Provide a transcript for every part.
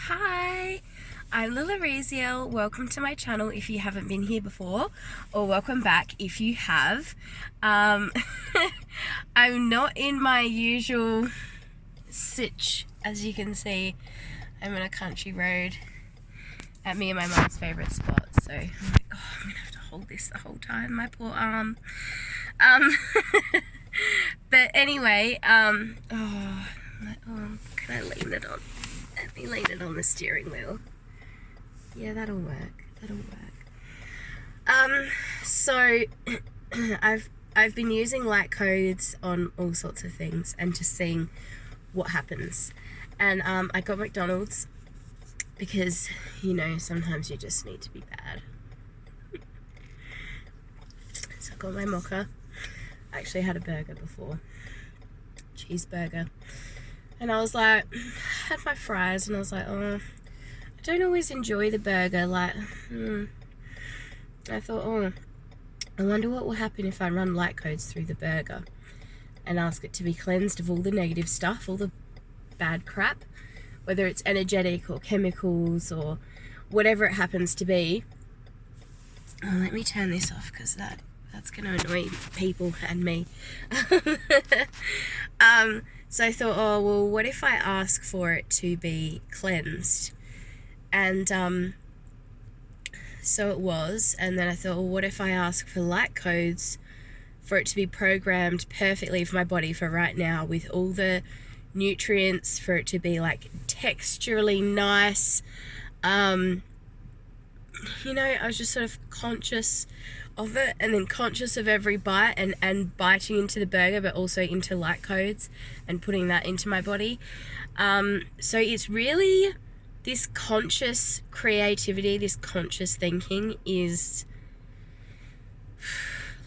Hi, I'm Lila Reziel. Welcome to my channel if you haven't been here before, or welcome back if you have. I'm not in my usual sitch, as you can see. I'm on a country road at me and my mum's favourite spot, so I'm like, oh, I'm gonna have to hold this the whole time, my poor arm. But anyway, can I lean it on? Let me lean it on the steering wheel. Yeah, that'll work. So I've been using light codes on all sorts of things and just seeing what happens. And I got McDonald's because, you know, sometimes you just need to be bad. So I got my mocha. I actually had a burger before. Cheeseburger. And I was like, had my fries, and I was like, oh, I don't always enjoy the burger. Like, I thought, oh, I wonder what will happen if I run light codes through the burger and ask it to be cleansed of all the negative stuff, all the bad crap, whether it's energetic or chemicals or whatever it happens to be. Oh, let me turn this off because that's going to annoy people and me. So I thought, oh, well, what if I ask for it to be cleansed? And so it was. And then I thought, well, what if I ask for light codes for it to be programmed perfectly for my body for right now, with all the nutrients, for it to be like texturally nice. You know, I was just sort of conscious of it, and then conscious of every bite, and biting into the burger, but also into light codes and putting that into my body. So it's really this conscious creativity, this conscious thinking is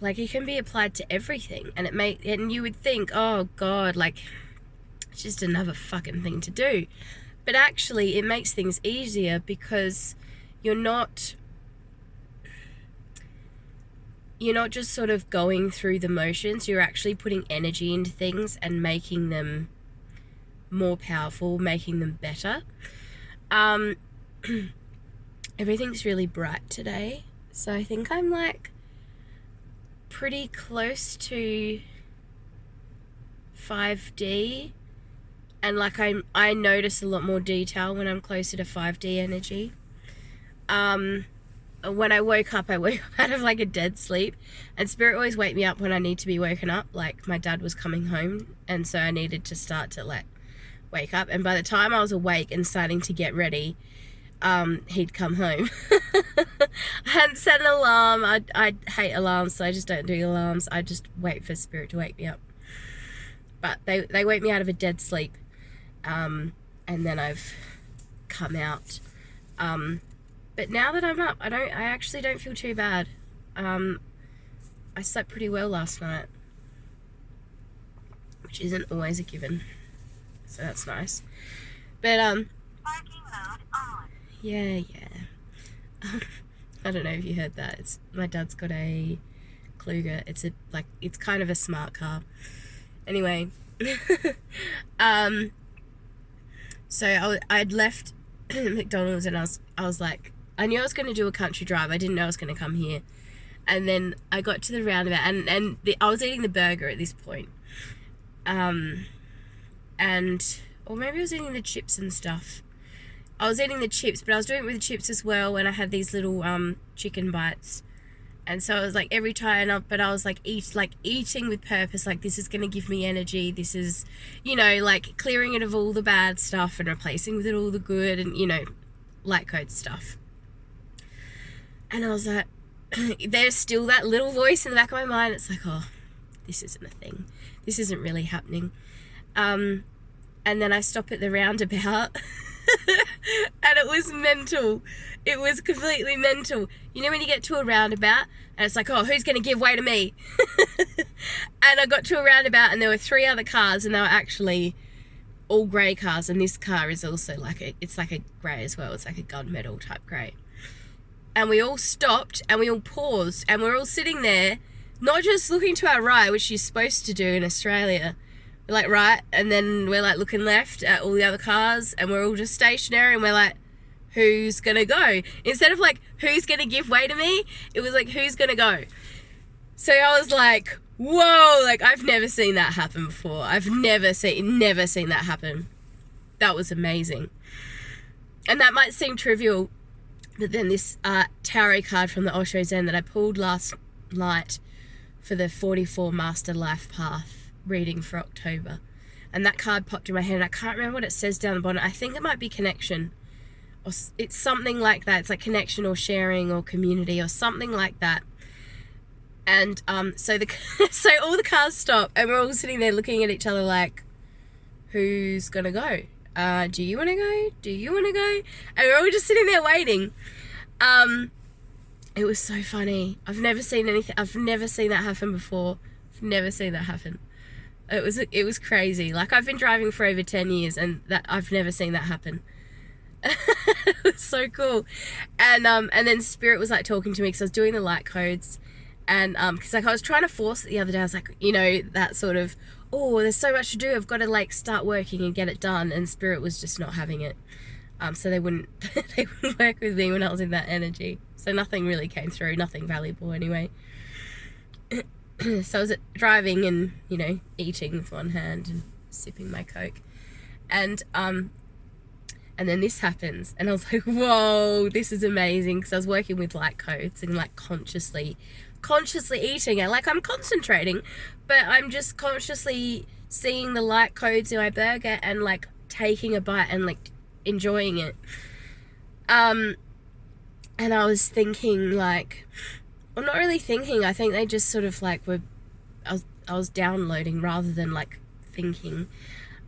like, it can be applied to everything, and and you would think, oh God, like it's just another fucking thing to do. But actually it makes things easier because you're not just sort of going through the motions. You're actually putting energy into things and making them more powerful, making them better. Everything's really bright today, so I think I'm like pretty close to 5D, and like I notice a lot more detail when I'm closer to 5D energy. When I woke up out of like a dead sleep, and Spirit always wake me up when I need to be woken up. Like, my dad was coming home, and so I needed to start to like wake up, and by the time I was awake and starting to get ready, he'd come home. I hadn't set an alarm. I hate alarms, so I just don't do alarms. I just wait for Spirit to wake me up. But they wake me out of a dead sleep, and then I've come out. But now that I'm up, I actually don't feel too bad. I slept pretty well last night, which isn't always a given, so that's nice. But Parking mode on. yeah. I don't know if you heard that. It's my dad's got a Kluger. It's kind of a smart car. Anyway, so I'd left McDonald's, and I was like, I knew I was going to do a country drive. I didn't know I was going to come here. And then I got to the roundabout, and I was eating the burger at this point. Or maybe I was eating the chips and stuff. I was eating the chips, but I was doing it with the chips as well, and I had these little chicken bites. And so I was like, every time, but I was like eating with purpose, like, this is going to give me energy. This is, you know, like clearing it of all the bad stuff and replacing with it all the good, and, you know, light code stuff. And I was like, there's still that little voice in the back of my mind. It's like, oh, this isn't a thing. This isn't really happening. And then I stop at the roundabout and it was mental. It was completely mental. You know when you get to a roundabout and it's like, oh, who's going to give way to me? And I got to a roundabout and there were 3 other cars, and they were actually all grey cars. And this car is also like it's like a grey as well. It's like a gunmetal type grey. And we all stopped and we all paused, and we're all sitting there, not just looking to our right, which you're supposed to do in Australia, We're like, right, and then we're like looking left at all the other cars, and we're all just stationary, and we're like, who's gonna go? Instead of like, who's gonna give way to me, it was like, who's gonna go? So I was like, whoa, like I've never seen that happen before. I've never seen that happen. That was amazing. And that might seem trivial, but then this tarot card from the Osho Zen that I pulled last night for the 44 Master Life Path reading for October, and that card popped in my head, and I can't remember what it says down the bottom. I think it might be connection, or it's something like that. It's like connection or sharing or community or something like that. And so so all the cars stop, and we're all sitting there looking at each other like, who's gonna go? Do you want to go? Do you want to go? And we're all just sitting there waiting. It was so funny. I've never seen that happen before. I've never seen that happen. It was crazy. Like, I've been driving for over 10 years, and that I've never seen that happen. It was so cool. And then Spirit was like talking to me because I was doing the light codes, and because like I was trying to force it the other day. I was like, you know, that sort of, oh, there's so much to do, I've got to like start working and get it done, and Spirit was just not having it. So they wouldn't work with me when I was in that energy. So nothing really came through, nothing valuable anyway. So I was driving and, you know, eating with one hand and sipping my Coke. And then this happens, and I was like, whoa, this is amazing, because I was working with light codes and like consciously eating it. Like, I'm concentrating, but I'm just consciously seeing the light codes in my burger and like taking a bite and like enjoying it. And I was thinking, like, well, not really thinking, I think they just sort of like were, I was downloading rather than like thinking,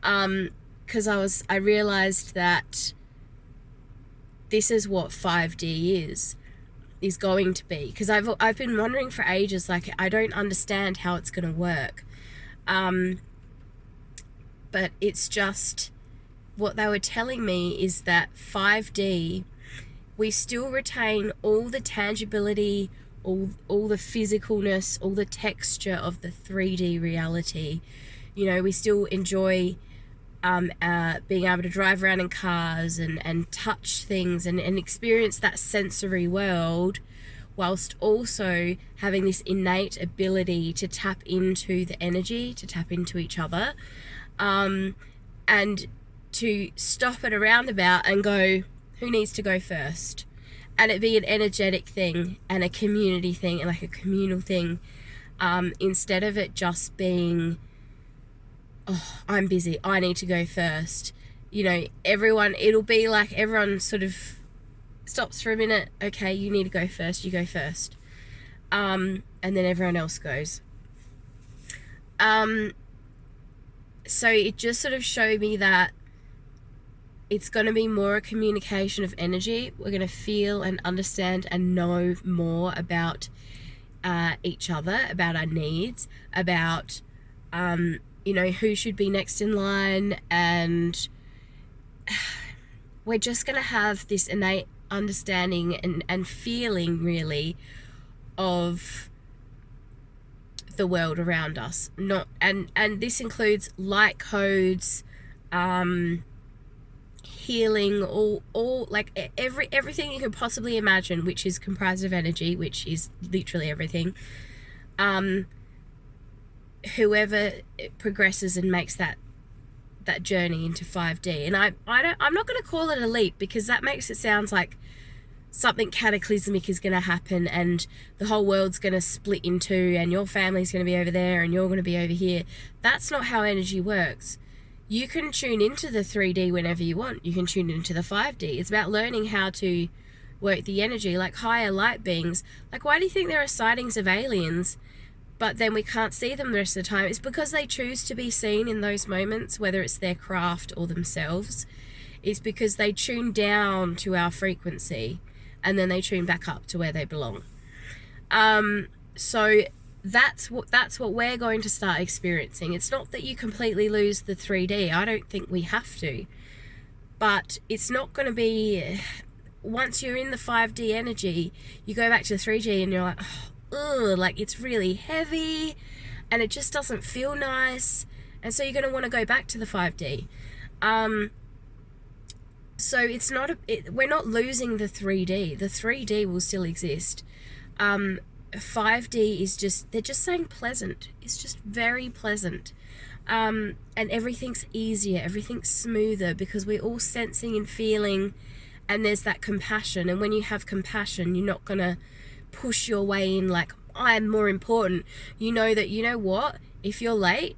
because I realized that this is what 5D is going to be, because I've been wondering for ages, like, I don't understand how it's going to work, but it's just, what they were telling me is that 5D, we still retain all the tangibility, all the physicalness, all the texture of the 3D reality. You know, we still enjoy being able to drive around in cars and touch things and experience that sensory world, whilst also having this innate ability to tap into the energy, to tap into each other, and to stop at a roundabout and go, who needs to go first? And it be an energetic thing and a community thing and like a communal thing, instead of it just being, oh, I'm busy, I need to go first. You know, it'll be like everyone sort of stops for a minute. Okay, you need to go first, you go first. And then everyone else goes. So it just sort of showed me that it's going to be more a communication of energy. We're going to feel and understand and know more about each other, about our needs, about, you know, who should be next in line. And we're just going to have this innate understanding and feeling, really, of the world around us. And this includes light codes, healing, all like everything you can possibly imagine, which is comprised of energy, which is literally everything. Whoever progresses and makes that journey into 5D, and I'm not going to call it a leap, because that makes it sound like something cataclysmic is going to happen and the whole world's going to split in two and your family's going to be over there and you're going to be over here. That's not how energy works. You can tune into the 3D whenever you want. You can tune into the 5D. It's about learning how to work the energy, like higher light beings. Like, why do you think there are sightings of aliens, but then we can't see them the rest of the time? It's because they choose to be seen in those moments, whether it's their craft or themselves. It's because they tune down to our frequency and then they tune back up to where they belong. So that's what we're going to start experiencing. It's not that you completely lose the 3D. I don't think we have to. But it's not going to be, once you're in the 5D energy, you go back to the 3D and you're like, oh, ugh, like it's really heavy and it just doesn't feel nice. And so you're going to want to go back to the 5D. So it's not we're not losing the 3D. The 3D will still exist. 5D is just, they're just saying pleasant. It's just very pleasant. And everything's easier, everything's smoother, because we're all sensing and feeling, and there's that compassion. And when you have compassion, you're not gonna push your way in like, I'm more important. You know that, you know what, if you're late,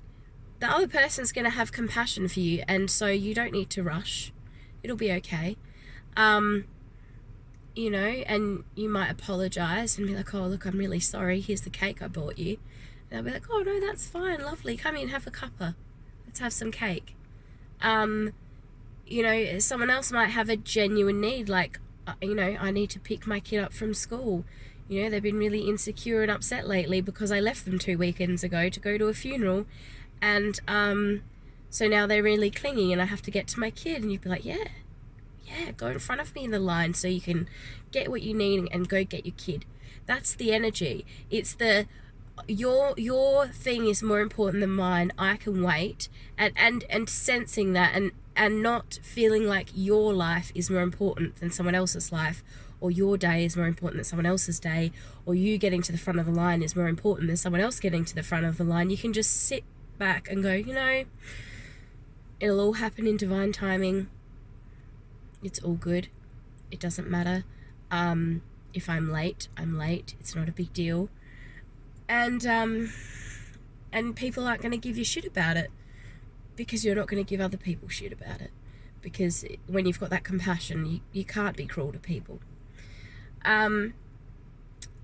the other person's gonna have compassion for you, and so you don't need to rush. It'll be okay. You know, and you might apologize and be like, oh, look, I'm really sorry, here's the cake I bought you. And they'll be like, oh no, that's fine, lovely, come in, have a cuppa, let's have some cake. You know, someone else might have a genuine need, like, you know, I need to pick my kid up from school. You know, they've been really insecure and upset lately because I left them 2 weekends ago to go to a funeral, and so now they're really clingy and I have to get to my kid. And you'd be like, yeah, go in front of me in the line so you can get what you need and go get your kid. That's the energy. It's the, your thing is more important than mine, I can wait, and sensing that, and not feeling like your life is more important than someone else's life, or your day is more important than someone else's day, or you getting to the front of the line is more important than someone else getting to the front of the line. You can just sit back and go, you know, it'll all happen in divine timing. It's all good. It doesn't matter. If I'm late, I'm late. It's not a big deal. And people aren't going to give you shit about it, because you're not going to give other people shit about it. Because when you've got that compassion, you can't be cruel to people.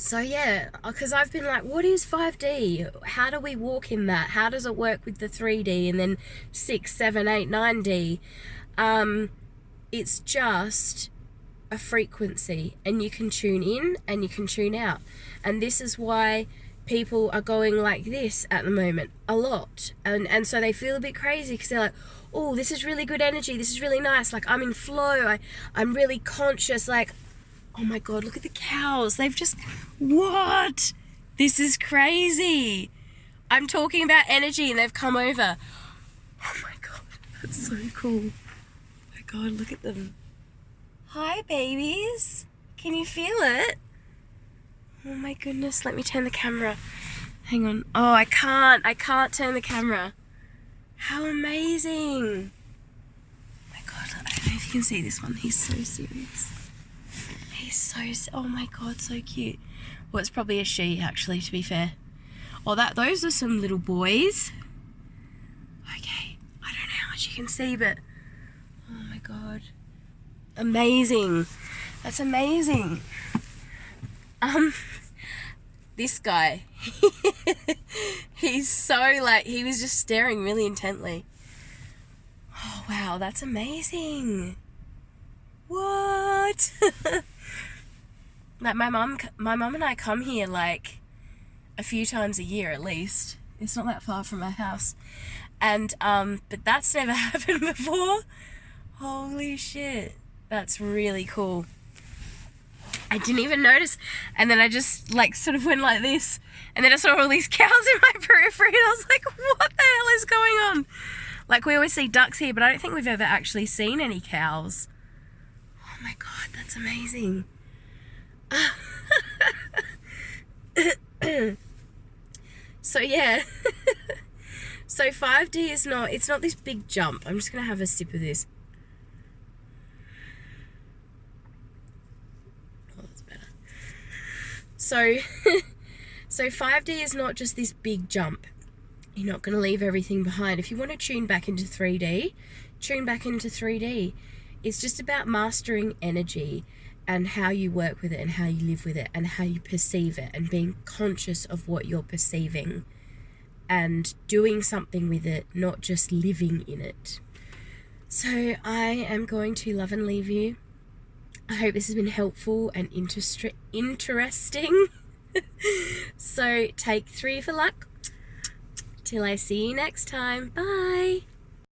So yeah, because I've been like, what is 5D? How do we walk in that? How does it work with the 3D and then 6, 7, 8, 9D? It's just a frequency, and you can tune in and you can tune out. And this is why people are going like this at the moment a lot. And so they feel a bit crazy because they're like, oh, this is really good energy. This is really nice. Like, I'm in flow. I'm really conscious. Like, oh my God, look at the cows. They've just, what? This is crazy. I'm talking about energy and they've come over. Oh my God, that's so cool. Oh my God, look at them. Hi, babies. Can you feel it? Oh my goodness, let me turn the camera. Hang on. Oh, I can't turn the camera. How amazing. Oh my God, I don't know if you can see this one. He's so serious. He's so, oh my God, so cute. Well, it's probably a she, actually, to be fair. Oh, those are some little boys. Okay, I don't know how much you can see, but oh my God. Amazing. That's amazing. This guy, he's so like, he was just staring really intently. Oh wow, that's amazing. What? Like my mum and I come here like a few times a year at least. It's not that far from our house. And but that's never happened before. Holy shit. That's really cool. I didn't even notice, and then I just like sort of went like this, and then I saw all these cows in my periphery, and I was like, what the hell is going on? Like, we always see ducks here, but I don't think we've ever actually seen any cows. Oh my God, that's amazing. So yeah. So 5D is not, it's not this big jump. I'm just gonna have a sip of this. So 5D is not just this big jump. You're not going to leave everything behind. If you want to tune back into 3D, tune back into 3D. It's just about mastering energy and how you work with it and how you live with it and how you perceive it, and being conscious of what you're perceiving and doing something with it, not just living in it. So I am going to love and leave you. I hope this has been helpful and interesting. So take 3 for luck. Till I see you next time. Bye.